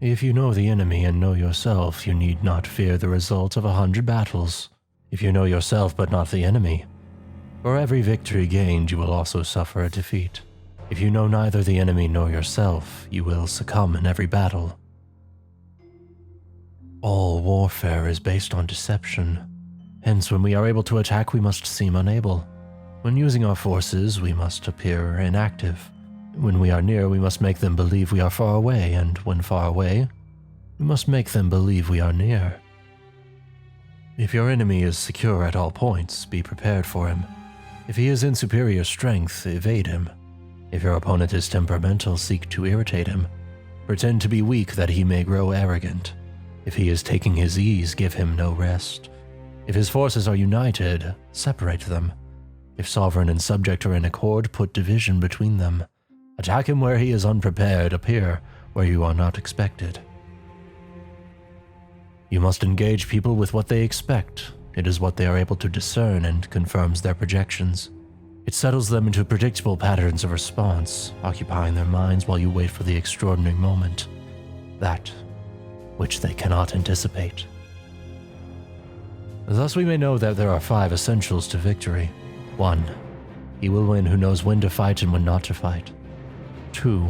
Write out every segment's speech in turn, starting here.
If you know the enemy and know yourself, you need not fear the result of 100 battles. If you know yourself but not the enemy, for every victory gained you will also suffer a defeat. If you know neither the enemy nor yourself, you will succumb in every battle. All warfare is based on deception. Hence, when we are able to attack, we must seem unable. When using our forces, we must appear inactive. When we are near, we must make them believe we are far away, and when far away, we must make them believe we are near. If your enemy is secure at all points, be prepared for him. If he is in superior strength, evade him. If your opponent is temperamental, seek to irritate him. Pretend to be weak that he may grow arrogant. If he is taking his ease, give him no rest. If his forces are united, separate them. If sovereign and subject are in accord, put division between them. Attack him where he is unprepared, appear where you are not expected. You must engage people with what they expect. It is what they are able to discern and confirms their projections. It settles them into predictable patterns of response, occupying their minds while you wait for the extraordinary moment, that which they cannot anticipate. Thus we may know that there are 5 essentials to victory. 1. He will win who knows when to fight and when not to fight. 2.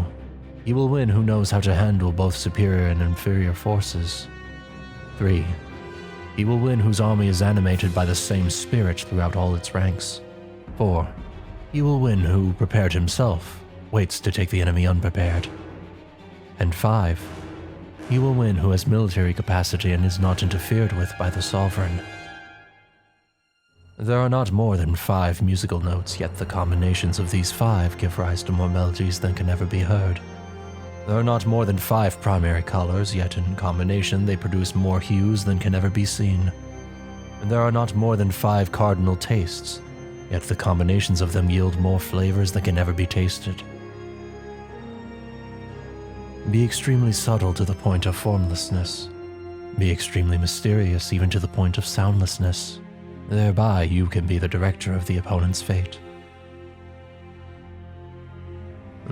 He will win who knows how to handle both superior and inferior forces. 3. He will win whose army is animated by the same spirit throughout all its ranks. 4. He will win who, prepared himself, waits to take the enemy unprepared. And 5. He will win who has military capacity and is not interfered with by the sovereign. There are not more than 5 musical notes, yet the combinations of these 5 give rise to more melodies than can ever be heard. There are not more than 5 primary colors, yet in combination they produce more hues than can ever be seen. And there are not more than 5 cardinal tastes, yet the combinations of them yield more flavors than can ever be tasted. Be extremely subtle to the point of formlessness. Be extremely mysterious even to the point of soundlessness. Thereby you can be the director of the opponent's fate.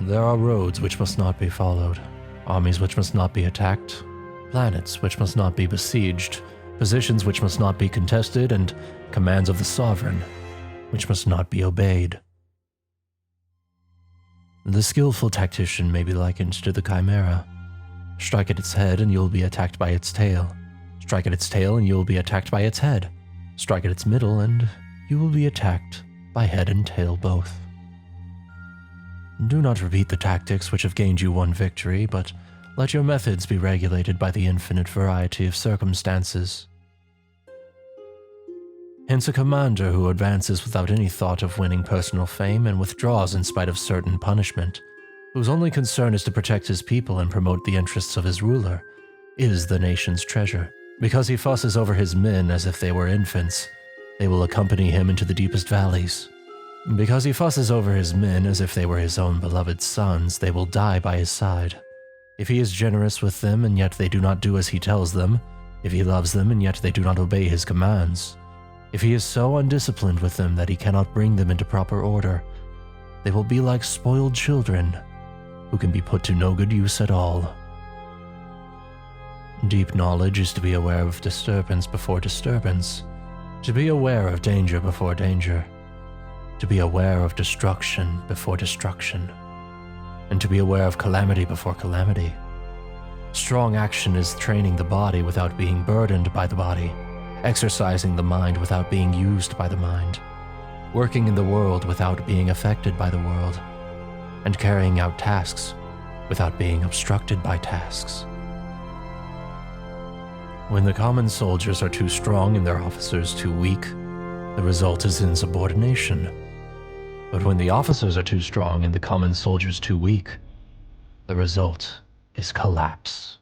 There are roads which must not be followed, armies which must not be attacked, planets which must not be besieged, positions which must not be contested, and commands of the sovereign which must not be obeyed. The skillful tactician may be likened to the chimera. Strike at its head and you'll be attacked by its tail. Strike at its tail and you'll be attacked by its head. Strike at its middle and you will be attacked by head and tail both. Do not repeat the tactics which have gained you one victory, but let your methods be regulated by the infinite variety of circumstances. Hence a commander who advances without any thought of winning personal fame and withdraws in spite of certain punishment, whose only concern is to protect his people and promote the interests of his ruler, is the nation's treasure. Because he fusses over his men as if they were infants, they will accompany him into the deepest valleys. Because he fusses over his men as if they were his own beloved sons, they will die by his side. If he is generous with them and yet they do not do as he tells them, if he loves them and yet they do not obey his commands, if he is so undisciplined with them that he cannot bring them into proper order, they will be like spoiled children who can be put to no good use at all. Deep knowledge is to be aware of disturbance before disturbance, to be aware of danger before danger, to be aware of destruction before destruction, and to be aware of calamity before calamity. Strong action is training the body without being burdened by the body, exercising the mind without being used by the mind, working in the world without being affected by the world, and carrying out tasks without being obstructed by tasks. When the common soldiers are too strong and their officers too weak, the result is insubordination. But when the officers are too strong and the common soldiers too weak, the result is collapse.